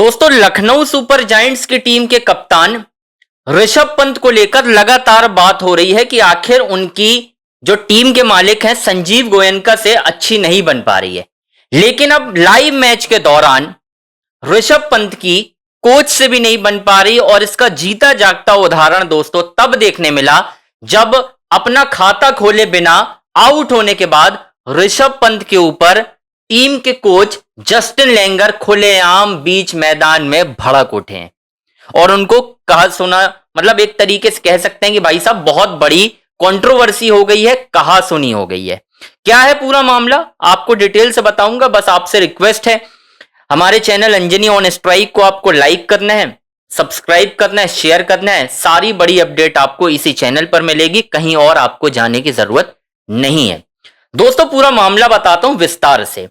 दोस्तों, Lucknow super giants की team के कप्तान ऋषभ पंत को लेकर लगातार बात हो रही है कि आखिर उनकी जो टीम के मालिक हैं संजीव गोयनका से अच्छी नहीं बन पा रही है। लेकिन अब लाइव मैच के दौरान ऋषभ पंत की कोच से भी नहीं बन पा रही और इसका जीता जागता उदाहरण दोस्तों तब देखने मिला जब अपना खाता खोले बिना आउट होने के बाद ऋषभ पंत के ऊपर टीम के कोच जस्टिन लेंगर खुलेआम बीच मैदान में भड़क उठे हैं और उनको कहा सुना, मतलब एक तरीके से कह सकते हैं कि भाई साहब बहुत बड़ी कंट्रोवर्सी हो गई है, कहा सुनी हो गई है। क्या है पूरा मामला आपको डिटेल से बताऊंगा। बस आपसे रिक्वेस्ट है, हमारे चैनल अंजनी ऑन स्ट्राइक को आपको लाइक करना है, सब्सक्राइब करना है, शेयर करना है। सारी बड़ी अपडेट आपको इसी चैनल पर मिलेगी, कहीं और आपको जाने की जरूरत नहीं है। दोस्तों, पूरा मामला बताता हूं विस्तार से।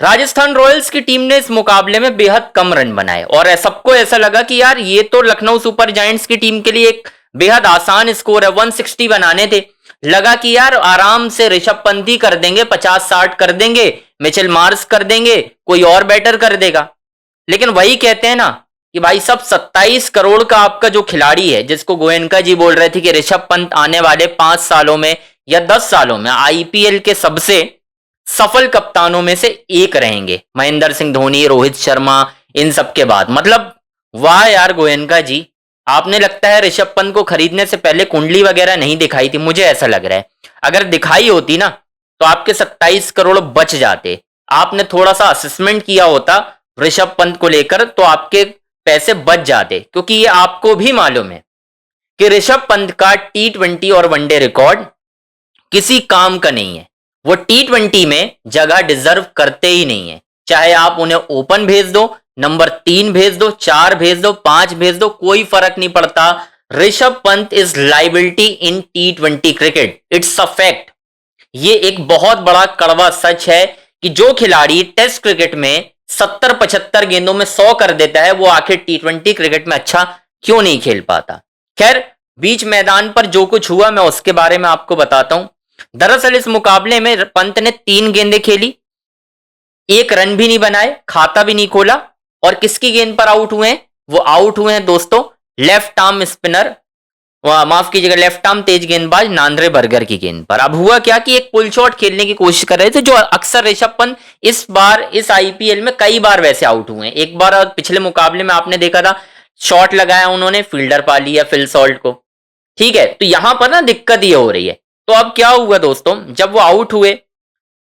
राजस्थान रॉयल्स की टीम ने इस मुकाबले में बेहद कम रन बनाए और सबको ऐसा लगा कि यार ये तो लखनऊ सुपर जायंट्स की टीम के लिए एक बेहद आसान स्कोर है, 160 बनाने थे। लगा कि यार आराम से ऋषभ पंत ही कर देंगे, 50-60 कर देंगे, मिचेल मार्श कर देंगे, कोई और बैटर कर देगा। लेकिन वही कहते हैं ना कि भाई साहब 27 करोड़ का आपका जो खिलाड़ी है, जिसको गोयनका जी बोल रहे थे कि ऋषभ पंत आने वाले 5 सालों में या 10 सालों में आईपीएल के सबसे सफल कप्तानों में से एक रहेंगे, महेंद्र सिंह धोनी, रोहित शर्मा, इन सब के बाद। मतलब वाह यार गोयनका जी, आपने लगता है ऋषभ पंत को खरीदने से पहले कुंडली वगैरह नहीं दिखाई थी। मुझे ऐसा लग रहा है अगर दिखाई होती ना तो आपके 27 करोड़ बच जाते। आपने थोड़ा सा असेसमेंट किया होता ऋषभ पंत को लेकर तो आपके पैसे बच जाते, क्योंकि ये आपको भी मालूम है कि ऋषभ पंत का T20 और वनडे रिकॉर्ड किसी काम का नहीं है। वो T20 में जगह डिजर्व करते ही नहीं है। चाहे आप उन्हें ओपन भेज दो, नंबर 3 भेज दो, 4 भेज दो, 5 भेज दो, कोई फर्क नहीं पड़ता। Rishabh Pant is liability in T20 cricket, it's a fact. ये एक बहुत बड़ा कड़वा सच है कि जो खिलाड़ी टेस्ट क्रिकेट में 70-75 गेंदों में 100 कर देता है, वो आखिर T20 क्रिकेट में अच्छा क्यों नहीं खेल पाता। खैर, बीच मैदान पर जो कुछ हुआ मैं उसके बारे में आपको बताता हूं। दरअसल इस मुकाबले में पंत ने 3 गेंदें खेली, 1 रन भी नहीं बनाए, खाता भी नहीं खोला। और किसकी गेंद पर आउट हुए हैं? वो आउट हुए हैं दोस्तों लेफ्ट आर्म स्पिनर, माफ कीजिएगा, लेफ्ट आर्म तेज गेंदबाज नांद्रे बर्गर की गेंद पर। अब हुआ क्या कि एक पुल शॉट खेलने की कोशिश कर रहे थे, जो अक्सर ऋषभ पंत इस बार इस आईपीएल में कई बार वैसे आउट हुए हैं। एक बार पिछले मुकाबले में आपने देखा था, शॉट लगाया उन्होंने, फील्डर पा लिया फिल सॉल्ट को। ठीक है, तो यहां पर ना दिक्कत ये हो रही है। तो अब क्या हुआ दोस्तों, जब वो आउट हुए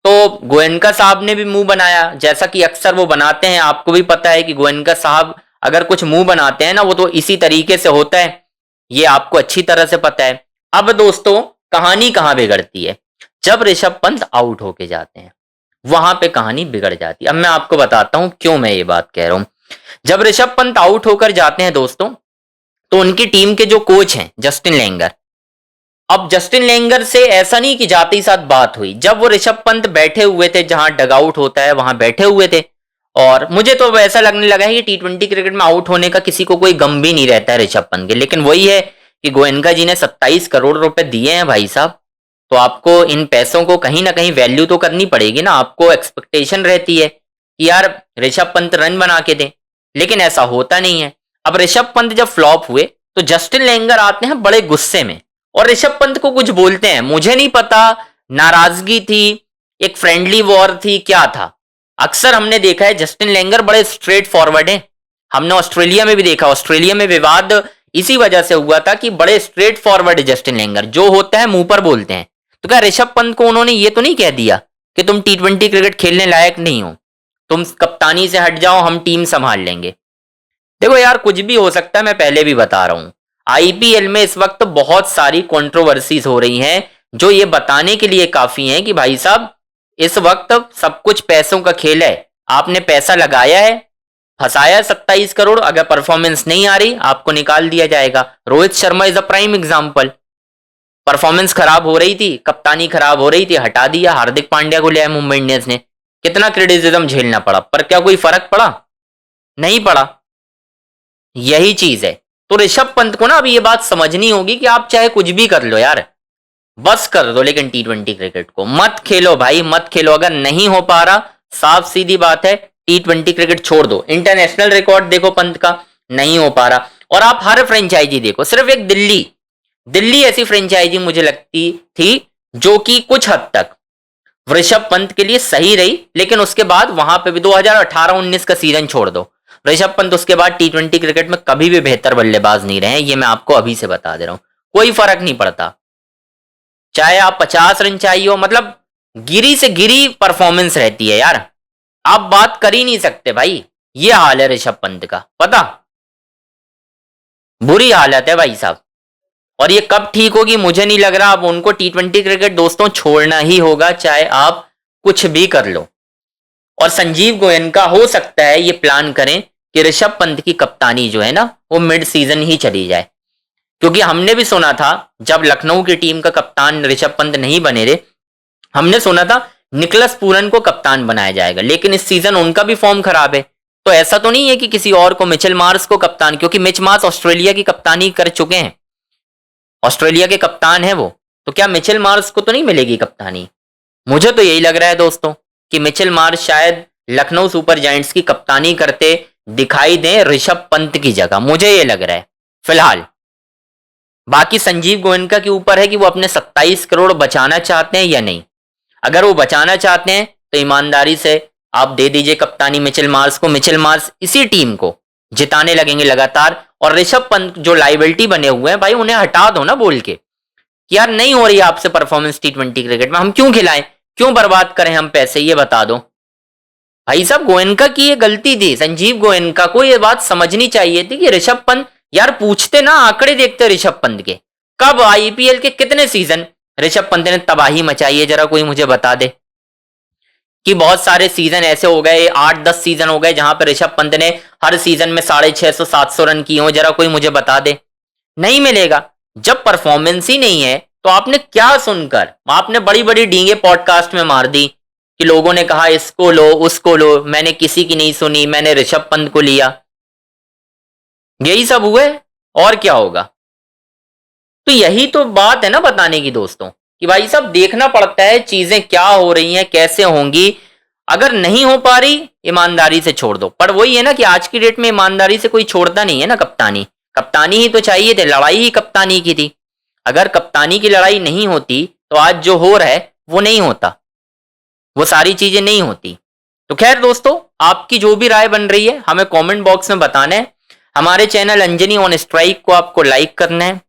तो गोयनका साहब ने भी मुंह बनाया, जैसा कि अक्सर वो बनाते हैं। आपको भी पता है कि गोयनका साहब अगर कुछ मुंह बनाते हैं ना, वो तो इसी तरीके से होता है, ये आपको अच्छी तरह से पता है। अब दोस्तों, कहानी कहां बिगड़ती है? जब ऋषभ पंत आउट होके जाते हैं, वहां पे कहानी बिगड़ जाती है। अब मैं आपको बताता हूं क्यों मैं ये बात कह रहा हूं। जब ऋषभ पंत आउट होकर जाते हैं दोस्तों, तो उनकी टीम के जो कोच हैं जस्टिन लेंगर, अब जस्टिन लेंगर से ऐसा नहीं कि जाते ही साथ बात हुई। जब वो ऋषभ पंत बैठे हुए थे, जहां डगआउट होता है वहां बैठे हुए थे, और मुझे तो ऐसा लगने लगा है कि T20 क्रिकेट में आउट होने का किसी को कोई गम भी नहीं रहता है ऋषभ पंत के। लेकिन वही है कि गोयनका जी ने 27 करोड़ रुपए दिए हैं भाई साहब, तो आपको इन पैसों को कहीं ना कहीं वैल्यू तो करनी पड़ेगी ना। आपको एक्सपेक्टेशन रहती है कि यार ऋषभ पंत रन बना के दें, लेकिन ऐसा होता नहीं है। अब ऋषभ पंत जब फ्लॉप हुए तो जस्टिन लेंगर आते हैं बड़े गुस्से में और ऋषभ पंत को कुछ बोलते हैं। मुझे नहीं पता, नाराजगी थी, एक फ्रेंडली वॉर थी, क्या था। अक्सर हमने देखा है जस्टिन लेंगर बड़े स्ट्रेट फॉरवर्ड हैं। हमने ऑस्ट्रेलिया में भी देखा, ऑस्ट्रेलिया में विवाद इसी वजह से हुआ था कि बड़े स्ट्रेट फॉरवर्ड है जस्टिन लेंगर, जो होता है मुंह पर बोलते हैं। तो क्या ऋषभ पंत को उन्होंने ये तो नहीं कह दिया कि तुम T20 क्रिकेट खेलने लायक नहीं हो, तुम कप्तानी से हट जाओ, हम टीम संभाल लेंगे? देखो यार, कुछ भी हो सकता है, मैं पहले भी बता रहा हूं। आईपीएल में इस वक्त बहुत सारी कंट्रोवर्सीज हो रही हैं, जो ये बताने के लिए काफी हैं कि भाई साहब इस वक्त सब कुछ पैसों का खेल है। आपने पैसा लगाया है, फंसाया 27 करोड़, अगर परफॉर्मेंस नहीं आ रही आपको निकाल दिया जाएगा। Rohit Sharma is a prime example. Performance खराब हो रही थी, कप्तानी खराब हो रही थी, हटा दिया, हार्दिक पांड्या को ले आया मुंबई इंडियंस ने। कितना क्रिटिसिज्म झेलना पड़ा, पर क्या कोई फर्क पड़ा? नहीं पड़ा। यही चीज है। तो ऋषभ पंत को ना अभी ये बात समझनी होगी कि आप चाहे कुछ भी कर लो यार, बस कर दो, लेकिन T20 क्रिकेट को मत खेलो भाई, मत खेलो। अगर नहीं हो पा रहा, साफ सीधी बात है, T20 क्रिकेट छोड़ दो, इंटरनेशनल रिकॉर्ड देखो पंत का, नहीं हो पा रहा। और आप हर फ्रेंचाइजी देखो, सिर्फ एक दिल्ली ऐसी फ्रेंचाइजी मुझे लगती थी जो कि कुछ हद तक ऋषभ पंत के लिए सही रही, लेकिन उसके बाद वहां पे भी 2018-19 का सीजन छोड़ दो, ऋषभ पंत उसके बाद T20 क्रिकेट में कभी भी बेहतर बल्लेबाज नहीं रहे, ये मैं आपको अभी से बता दे रहा हूं। कोई फर्क नहीं पड़ता, चाहे आप 50 रन चाहिए हो, मतलब गिरी से गिरी परफॉर्मेंस रहती है यार, आप बात कर ही नहीं सकते भाई। ये हाल है ऋषभ पंत का, पता, बुरी हालत है भाई साहब। और ये कब ठीक होगी मुझे नहीं लग रहा। अब उनको T20 क्रिकेट दोस्तों छोड़ना ही होगा, चाहे आप कुछ भी कर लो। और संजीव गोयनका हो सकता है ये प्लान करें कि ऋषभ पंत की कप्तानी जो है ना वो मिड सीजन ही चली जाए, क्योंकि हमने भी सुना था जब लखनऊ की टीम का कप्तान ऋषभ पंत नहीं बने रे, हमने सुना था निकलस पूरन को कप्तान बनाया जाएगा, लेकिन इस सीजन उनका भी फॉर्म खराब है। तो ऐसा तो नहीं है कि किसी और को, मिचेल मार्श को कप्तान, क्योंकि मिच मार्श ऑस्ट्रेलिया की कप्तानी कर चुके हैं, ऑस्ट्रेलिया के कप्तान है वो, तो क्या मिचेल मार्श को तो नहीं मिलेगी कप्तानी? मुझे तो यही लग रहा है दोस्तों कि मिचेल मार्श शायद लखनऊ सुपर जायंट्स की कप्तानी करते दिखाई दें ऋषभ पंत की जगह, मुझे ये लग रहा है फिलहाल। बाकी संजीव गोयनका के ऊपर है कि वो अपने 27 करोड़ बचाना चाहते हैं या नहीं। अगर वो बचाना चाहते हैं तो ईमानदारी से आप दे दीजिए कप्तानी मिचेल मार्श को, मिचेल मार्श इसी टीम को जिताने लगेंगे लगातार। और ऋषभ पंत जो लाइबिलिटी बने हुए हैं भाई, उन्हें हटा दो ना बोल के कि यार नहीं हो रही आपसे परफॉर्मेंस T20 क्रिकेट में, हम क्यों खिलाएं, क्यों बर्बाद करें हम पैसे, ये बता दो भाई साहब। गोयनका की ये गलती थी, संजीव गोयनका को ये बात समझनी चाहिए थी कि ऋषभ पंत, यार पूछते ना, आंकड़े देखते ऋषभ पंत के, कब IPL के कितने सीजन ऋषभ पंत ने तबाही मचाई है, जरा कोई मुझे बता दे। कि बहुत सारे सीजन ऐसे हो गए, 8-10 सीजन हो गए जहां पर ऋषभ पंत ने हर सीजन में 650-700 रन किए हो, जरा कोई मुझे बता दे। नहीं मिलेगा। जब परफॉर्मेंस ही नहीं है तो आपने क्या सुनकर, आपने बड़ी बड़ी डींगे पॉडकास्ट में मार दी कि लोगों ने कहा इसको लो उसको लो, मैंने किसी की नहीं सुनी, मैंने ऋषभ पंत को लिया, यही सब हुए और क्या होगा। तो यही तो बात है ना बताने की दोस्तों, कि भाई साहब देखना पड़ता है चीजें क्या हो रही हैं, कैसे होंगी। अगर नहीं हो पा रही, ईमानदारी से छोड़ दो। पर वही है ना कि आज की डेट में ईमानदारी से कोई छोड़ता नहीं है ना कप्तानी, कप्तानी ही तो चाहिए थे, लड़ाई ही कप्तानी की थी। अगर कप्तानी की लड़ाई नहीं होती तो आज जो हो रहा है वो नहीं होता, वो सारी चीजें नहीं होती। तो खैर दोस्तों, आपकी जो भी राय बन रही है हमें कमेंट बॉक्स में बताना है। हमारे चैनल अंजनी ऑन स्ट्राइक को आपको लाइक करना है,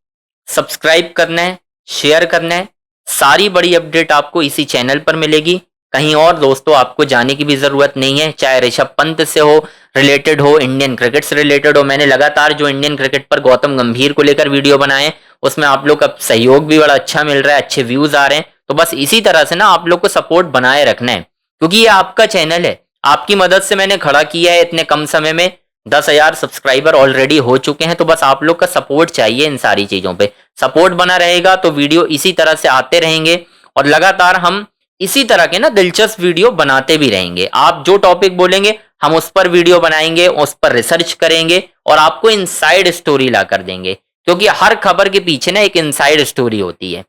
सब्सक्राइब करना है, शेयर करना है। सारी बड़ी अपडेट आपको इसी चैनल पर मिलेगी, कहीं और दोस्तों आपको जाने की भी जरूरत नहीं है। चाहे ऋषभ पंत से हो रिलेटेड हो, इंडियन क्रिकेट से रिलेटेड हो, मैंने लगातार जो इंडियन क्रिकेट पर गौतम गंभीर को लेकर वीडियो बनाए उसमें आप लोग का सहयोग भी बड़ा अच्छा मिल रहा है, अच्छे व्यूज आ रहे हैं। तो बस इसी तरह से ना आप लोग को सपोर्ट बनाए रखना है, क्योंकि ये आपका चैनल है, आपकी मदद से मैंने खड़ा किया है इतने कम समय में। 10,000 सब्सक्राइबर ऑलरेडी हो चुके हैं, तो बस आप लोग का सपोर्ट चाहिए इन सारी चीजों पे। सपोर्ट बना रहेगा तो वीडियो इसी तरह से आते रहेंगे और लगातार हम इसी तरह के ना दिलचस्प वीडियो बनाते भी रहेंगे। आप जो टॉपिक बोलेंगे हम उस पर वीडियो बनाएंगे, उस पर रिसर्च करेंगे और आपको इनसाइड स्टोरी ला कर देंगे, क्योंकि हर खबर के पीछे ना एक इनसाइड स्टोरी होती है,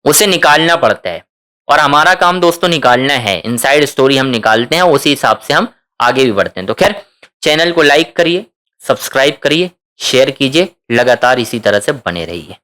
उसे निकालना पड़ता है और हमारा काम दोस्तों निकालना है। इनसाइड स्टोरी हम निकालते हैं, उसी हिसाब से हम आगे भी बढ़ते हैं। तो खैर, चैनल को लाइक करिए, सब्सक्राइब करिए, शेयर कीजिए, लगातार इसी तरह से बने रहिए।